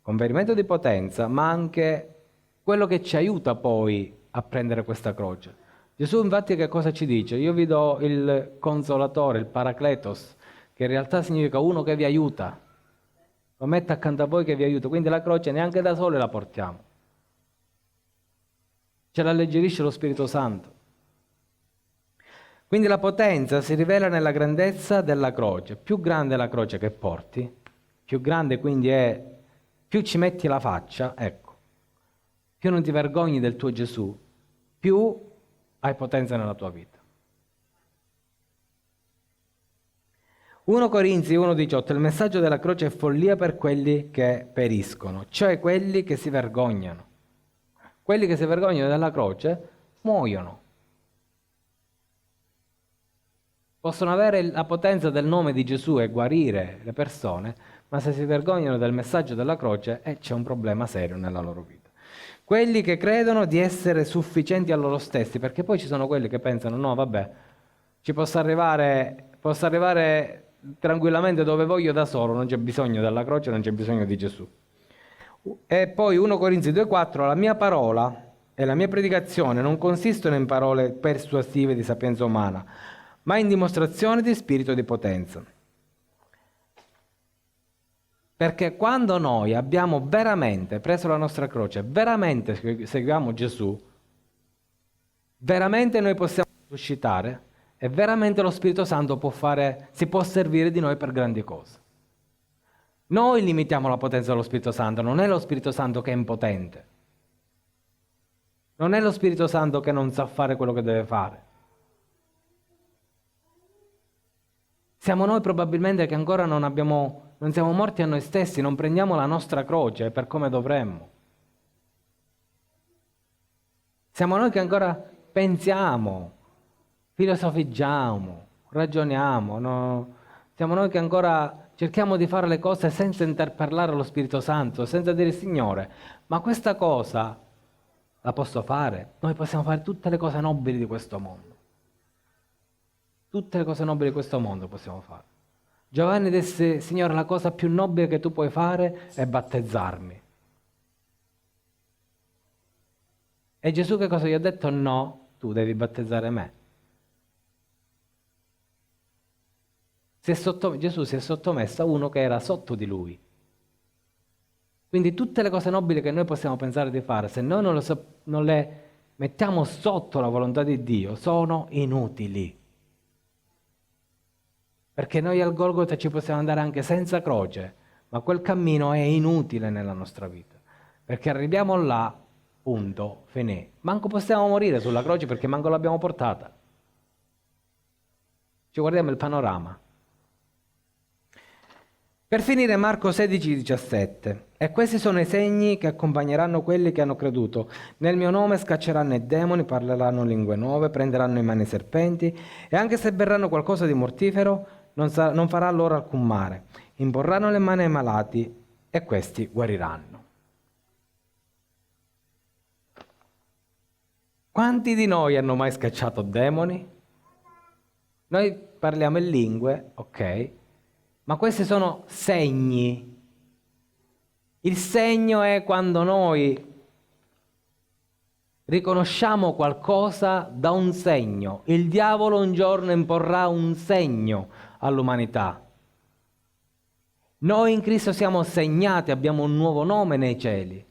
conferimento di potenza, ma anche quello che ci aiuta poi a prendere questa croce. Gesù infatti che cosa ci dice? Io vi do il Consolatore, il Paracletos, che in realtà significa uno che vi aiuta. Lo mette accanto a voi che vi aiuta, quindi la croce neanche da sole la portiamo. Ce la alleggerisce lo Spirito Santo. Quindi la potenza si rivela nella grandezza della croce. Più grande è la croce che porti, più grande quindi è, più ci metti la faccia, ecco, più non ti vergogni del tuo Gesù, più hai potenza nella tua vita. 1 Corinzi 1,18, il messaggio della croce è follia per quelli che periscono, cioè quelli che si vergognano. Quelli che si vergognano della croce muoiono. Possono avere la potenza del nome di Gesù e guarire le persone, ma se si vergognano del messaggio della croce, c'è un problema serio nella loro vita. Quelli che credono di essere sufficienti a loro stessi, perché poi ci sono quelli che pensano, no vabbè, ci posso arrivare tranquillamente dove voglio da solo, non c'è bisogno della croce, non c'è bisogno di Gesù. E poi 1 Corinzi 2,4, la mia parola e la mia predicazione non consistono in parole persuasive di sapienza umana, ma in dimostrazione di spirito di potenza. Perché quando noi abbiamo veramente preso la nostra croce, veramente seguiamo Gesù, veramente noi possiamo suscitare e veramente lo Spirito Santo si può servire di noi per grandi cose. Noi limitiamo la potenza dello Spirito Santo, non è lo Spirito Santo che è impotente. Non è lo Spirito Santo che non sa fare quello che deve fare. Siamo noi probabilmente che ancora non siamo morti a noi stessi, non prendiamo la nostra croce per come dovremmo. Siamo noi che ancora pensiamo, filosofeggiamo, ragioniamo, no? Siamo noi che ancora cerchiamo di fare le cose senza interpellare lo Spirito Santo, senza dire Signore, ma questa cosa la posso fare? Noi possiamo fare tutte le cose nobili di questo mondo. Tutte le cose nobili di questo mondo possiamo fare. Giovanni disse, Signore, la cosa più nobile che tu puoi fare è battezzarmi. E Gesù che cosa gli ha detto? No, tu devi battezzare me. Gesù si è sottomesso a uno che era sotto di lui. Quindi tutte le cose nobili che noi possiamo pensare di fare, se noi non le mettiamo sotto la volontà di Dio, sono inutili. Perché noi al Golgota ci possiamo andare anche senza croce, ma quel cammino è inutile nella nostra vita. Perché arriviamo là, punto, finì. Manco possiamo morire sulla croce perché manco l'abbiamo portata. Ci guardiamo il panorama. Per finire Marco 16,17. E questi sono i segni che accompagneranno quelli che hanno creduto. Nel mio nome scacceranno i demoni, parleranno lingue nuove, prenderanno in mano i serpenti, e anche se berranno qualcosa di mortifero, non farà loro alcun male. Imporranno le mani ai malati e questi guariranno. Quanti di noi hanno mai scacciato demoni? Noi parliamo in lingue, ok, ma questi sono segni. Il segno è quando noi riconosciamo qualcosa da un segno. Il diavolo un giorno imporrà un segno all'umanità. Noi in Cristo siamo segnati, abbiamo un nuovo nome nei cieli.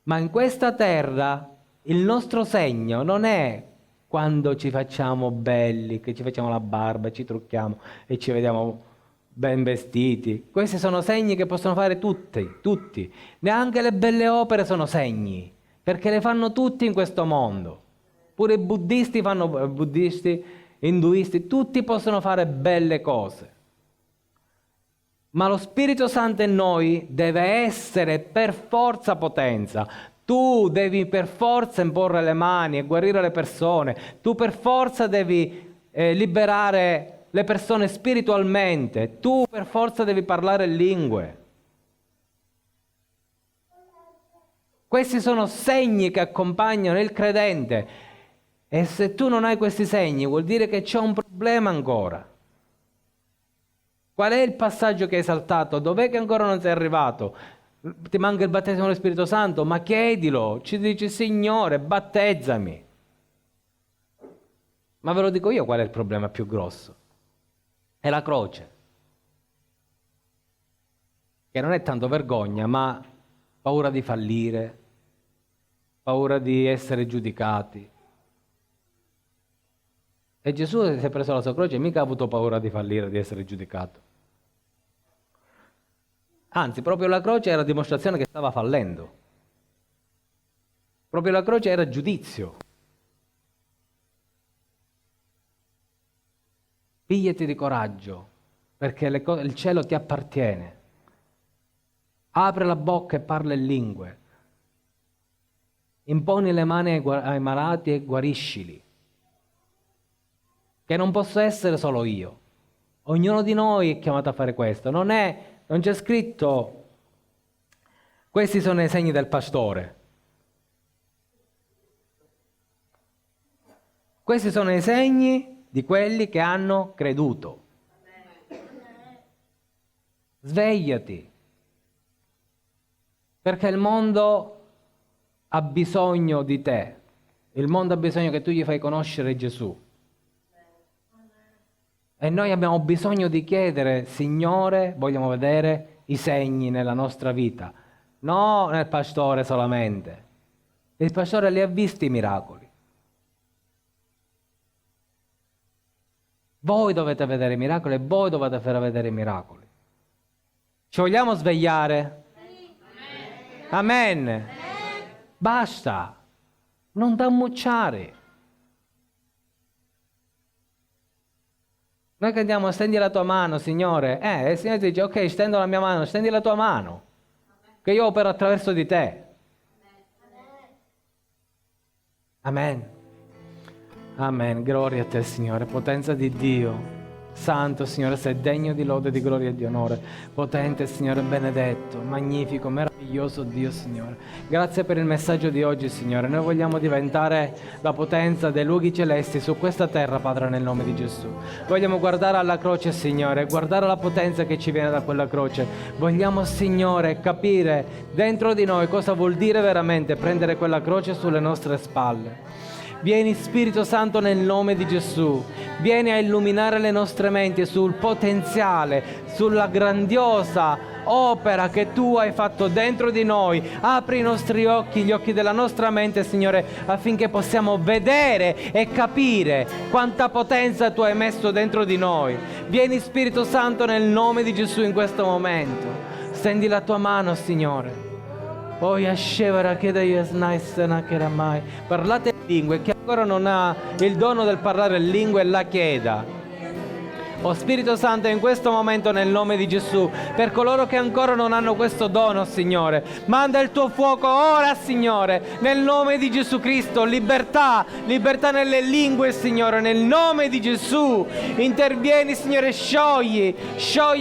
Ma in questa terra il nostro segno non è quando ci facciamo belli, che ci facciamo la barba, ci trucchiamo e ci vediamo ben vestiti. Questi sono segni che possono fare tutti. Neanche le belle opere sono segni, perché le fanno tutti in questo mondo. Pure i buddisti induisti, tutti possono fare belle cose. Ma lo Spirito Santo in noi deve essere per forza potenza. Tu devi per forza imporre le mani e guarire le persone. Tu per forza devi liberare le persone spiritualmente. Tu per forza devi parlare lingue. Questi sono segni che accompagnano il credente. E se tu non hai questi segni, vuol dire che c'è un problema ancora. Qual è il passaggio che hai saltato? Dov'è che ancora non sei arrivato? Ti manca il battesimo dello Spirito Santo? Ma chiedilo, ci dici Signore, battezzami. Ma ve lo dico io qual è il problema più grosso? È la croce. Che non è tanto vergogna, ma paura di fallire, paura di essere giudicati. E Gesù si è preso la sua croce e mica ha avuto paura di fallire, di essere giudicato. Anzi, proprio la croce era dimostrazione che stava fallendo. Proprio la croce era giudizio. Pigliati di coraggio, perché il cielo ti appartiene. Apre la bocca e parla in lingue. Imponi le mani ai malati e guariscili. Che non posso essere solo io. Ognuno di noi è chiamato a fare questo. Non c'è scritto questi sono i segni del pastore. Questi sono i segni di quelli che hanno creduto. Svegliati. Perché il mondo ha bisogno di te. Il mondo ha bisogno che tu gli fai conoscere Gesù. E noi abbiamo bisogno di chiedere, Signore, vogliamo vedere i segni nella nostra vita. No nel pastore solamente. Il pastore li ha visti i miracoli. Voi dovete vedere i miracoli e voi dovete far vedere i miracoli. Ci vogliamo svegliare? Amen. Basta. Non t'ammucciare. Noi che andiamo, stendi la tua mano, Signore. Il Signore ti dice, ok, stendo la mia mano, stendi la tua mano, che io opero attraverso di te. Amen. Amen. Gloria a te, Signore. Potenza di Dio. Santo, Signore, sei degno di lode, di gloria e di onore. Potente, Signore, benedetto, magnifico, meraviglioso Dio, Signore. Grazie per il messaggio di oggi, Signore. Noi vogliamo diventare la potenza dei luoghi celesti su questa terra, Padre, nel nome di Gesù. Vogliamo guardare alla croce, Signore, guardare la potenza che ci viene da quella croce. Vogliamo, Signore, capire dentro di noi cosa vuol dire veramente prendere quella croce sulle nostre spalle. Vieni Spirito Santo nel nome di Gesù, vieni a illuminare le nostre menti sul potenziale, sulla grandiosa opera che tu hai fatto dentro di noi. Apri i nostri occhi, gli occhi della nostra mente, Signore, affinché possiamo vedere e capire quanta potenza tu hai messo dentro di noi. Vieni Spirito Santo nel nome di Gesù in questo momento. Stendi la tua mano, Signore. Parlate lingue, chi ancora non ha il dono del parlare lingue la chieda. Oh Spirito Santo, in questo momento nel nome di Gesù, per coloro che ancora non hanno questo dono, Signore, manda il tuo fuoco ora, Signore, nel nome di Gesù Cristo. Libertà, libertà nelle lingue, Signore, nel nome di Gesù. Intervieni, Signore, sciogli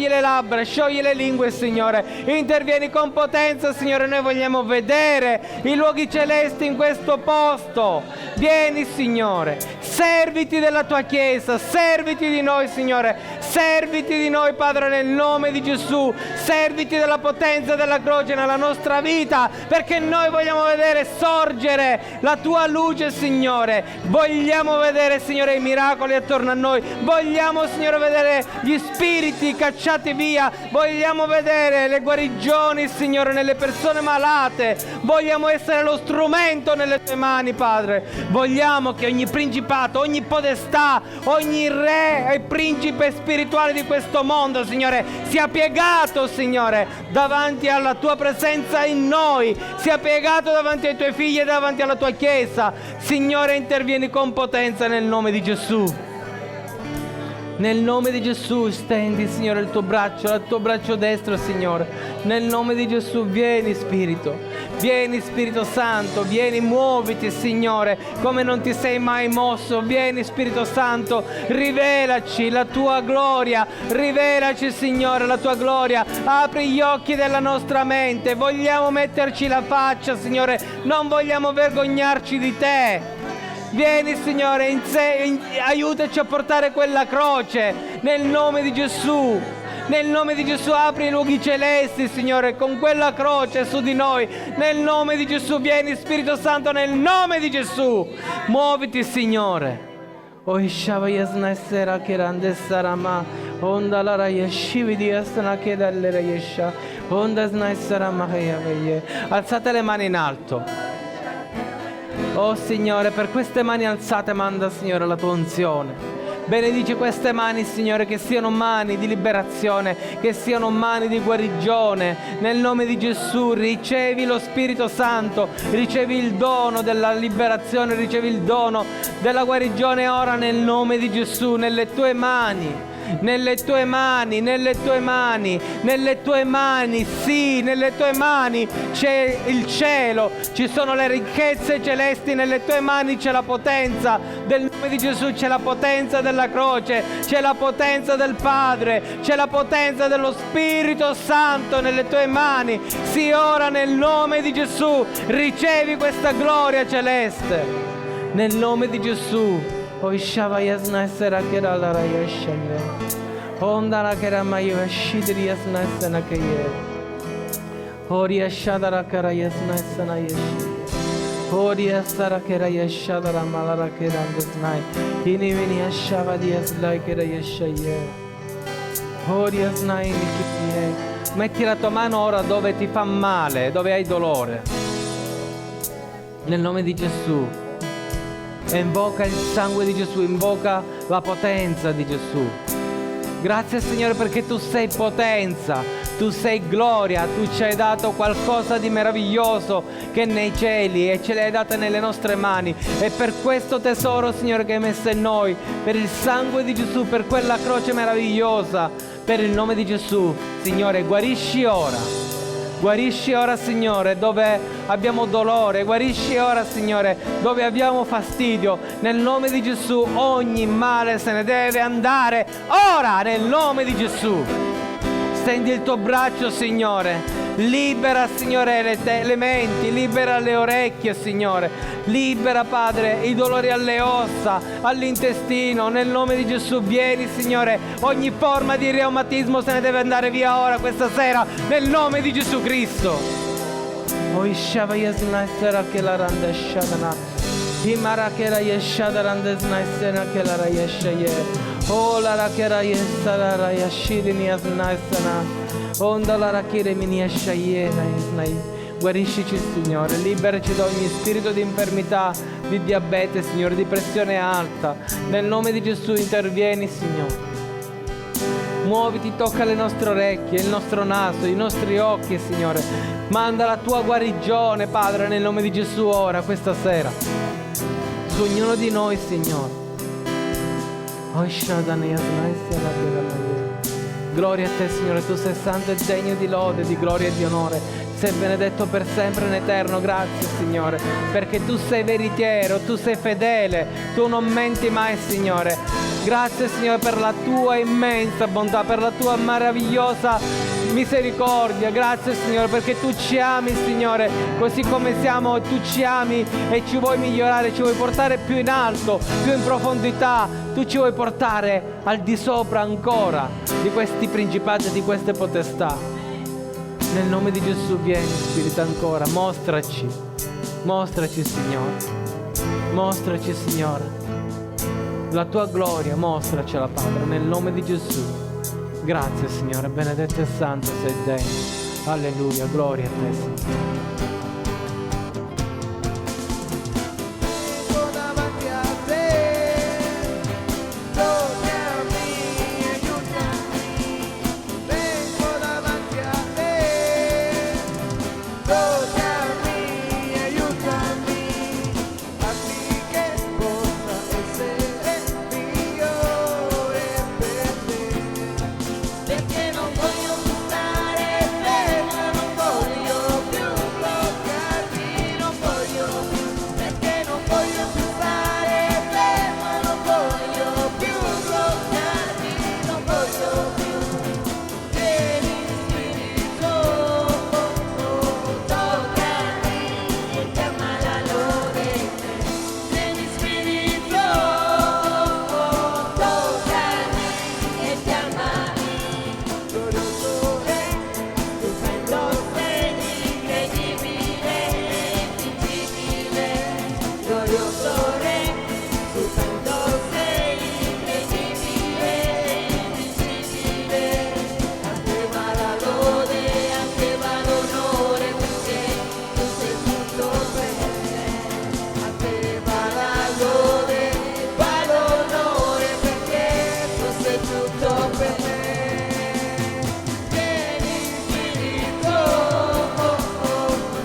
le labbra, sciogli le lingue, Signore. Intervieni con potenza, Signore. Noi vogliamo vedere i luoghi celesti in questo posto. Vieni, Signore, serviti della tua Chiesa, serviti di noi, Signore. Serviti di noi, Padre, nel nome di Gesù. Serviti della potenza della croce nella nostra vita, perché noi vogliamo vedere sorgere la tua luce, Signore. Vogliamo vedere, Signore, i miracoli attorno a noi. Vogliamo, Signore, vedere gli spiriti cacciati via. Vogliamo vedere le guarigioni, Signore, nelle persone malate. Vogliamo essere lo strumento nelle tue mani, Padre. Vogliamo che ogni principato, ogni potestà, ogni re e principe spirituale di questo mondo, Signore, sia piegato, Signore, davanti alla tua presenza in noi, sia piegato davanti ai tuoi figli e davanti alla tua Chiesa. Signore, intervieni con potenza nel nome di Gesù. Nel nome di Gesù stendi, Signore, il tuo braccio destro, Signore. Nel nome di Gesù vieni Spirito Santo, vieni, muoviti, Signore, come non ti sei mai mosso. Vieni Spirito Santo, rivelaci la tua gloria, rivelaci, Signore, la tua gloria. Apri gli occhi della nostra mente, vogliamo metterci la faccia, Signore, non vogliamo vergognarci di te. Vieni, Signore, aiutaci a portare quella croce nel nome di Gesù. Nel nome di Gesù apri i luoghi celesti, Signore, con quella croce su di noi. Nel nome di Gesù vieni, Spirito Santo, nel nome di Gesù. Muoviti, Signore. Alzate le mani in alto. Oh Signore, per queste mani alzate manda, Signore, la tua unzione. Benedici queste mani, Signore, che siano mani di liberazione, che siano mani di guarigione. Nel nome di Gesù ricevi lo Spirito Santo, ricevi il dono della liberazione, ricevi il dono della guarigione ora nel nome di Gesù, nelle tue mani. Nelle tue mani, sì, nelle tue mani c'è il cielo, ci sono le ricchezze celesti, nelle tue mani c'è la potenza del nome di Gesù, c'è la potenza della croce, c'è la potenza del Padre, c'è la potenza dello Spirito Santo nelle tue mani. Sì, ora nel nome di Gesù ricevi questa gloria celeste, nel nome di Gesù. Onda la kera mayo shidri yasna sana kaye. Horia shadara kara yasna sana yeshi. Horia sara kera yashadara malara kera andesnai. Ini vini yashava di yaslai kera yeshaye. Horia snai nikiye. Metti la tua mano ora dove ti fa male, dove hai dolore. Nel nome di Gesù. E invoca il sangue di Gesù, invoca la potenza di Gesù. Grazie Signore perché tu sei potenza, tu sei gloria, tu ci hai dato qualcosa di meraviglioso che è nei cieli e ce l'hai data nelle nostre mani. E per questo tesoro Signore che hai messo in noi, per il sangue di Gesù, per quella croce meravigliosa, per il nome di Gesù, Signore, guarisci ora. Guarisci ora Signore dove abbiamo dolore, guarisci ora Signore dove abbiamo fastidio. Nel nome di Gesù ogni male se ne deve andare ora, nel nome di Gesù. Stendi il tuo braccio Signore, libera Signore le menti, libera le orecchie Signore, libera Padre i dolori alle ossa, all'intestino, nel nome di Gesù. Vieni Signore, ogni forma di reumatismo se ne deve andare via ora questa sera, nel nome di Gesù Cristo. Oh Ishava Yasna Sera che la randa Shadana Himara che la Yeshada randa Snaisena che la Rayeshaye. Oh la rakera yesara la yashidini asnaisana. Onda la rakire mini yeshayena isnai. Guariscici Signore, liberaci da ogni spirito di infermità, di diabete Signore, di pressione alta. Nel nome di Gesù intervieni Signore. Muoviti, tocca le nostre orecchie, il nostro naso, i nostri occhi Signore. Manda la tua guarigione Padre nel nome di Gesù ora, questa sera, su ognuno di noi Signore. Gloria a te Signore, tu sei santo e degno di lode, di gloria e di onore. Sei benedetto per sempre in eterno. Grazie Signore, perché tu sei veritiero, tu sei fedele, tu non menti mai Signore. Grazie Signore per la tua immensa bontà, per la tua meravigliosa misericordia. Grazie Signore perché tu ci ami Signore, così come siamo, tu ci ami e ci vuoi migliorare, ci vuoi portare più in alto, più in profondità. Tu ci vuoi portare al di sopra ancora di questi principati e di queste potestà. Nel nome di Gesù vieni Spirito ancora, mostraci Signore, mostraci Signore la tua gloria, mostracela Padre, nel nome di Gesù. Grazie Signore, benedetto e santo sei degno. Alleluia, gloria a te Signore. Perché non voglio più stare ferma, non voglio più bloccarmi, non voglio più, perché non voglio più stare ferma, non voglio più bloccarmi, non voglio più. Vieni Spirito, toccami e chiama la lode. Vieni Spirito, toccami e chiamami. Glorioso Re, stupendo sei, incredibile, invincibile. Glorioso Re, stupendo sei, incredibile, invincibile. A te va la lode, a te va l'onore, perché tu sei tutto per me. A te va la lode, va l'onore, perché tu sei tutto per me. Vieni Spirito,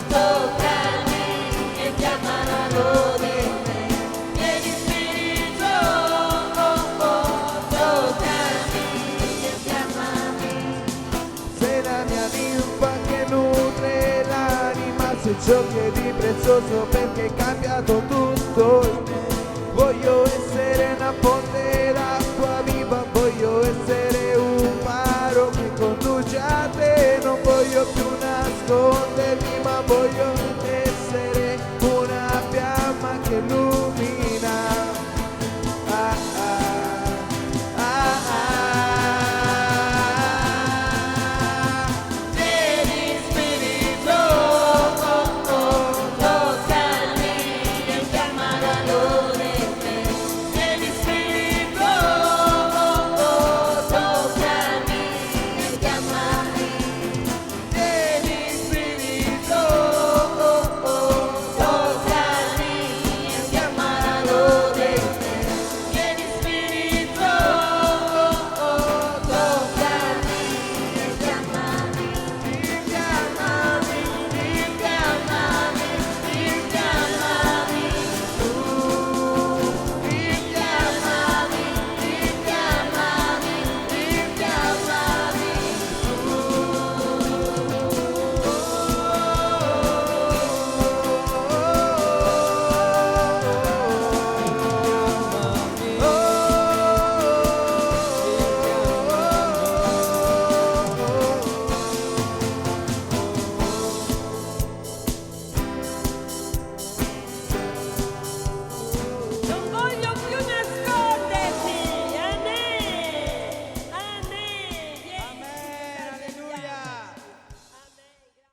toccami e chiama la lode. Vieni Spirito, toccami e chiamami. Sei la mia ninfa che nutre l'anima, sei ciò che è di prezioso perché hai cambiato tutto in me. Voglio essere una fonte d'acqua viva, voglio essere un faro che conduce a te, non voglio più nascondere.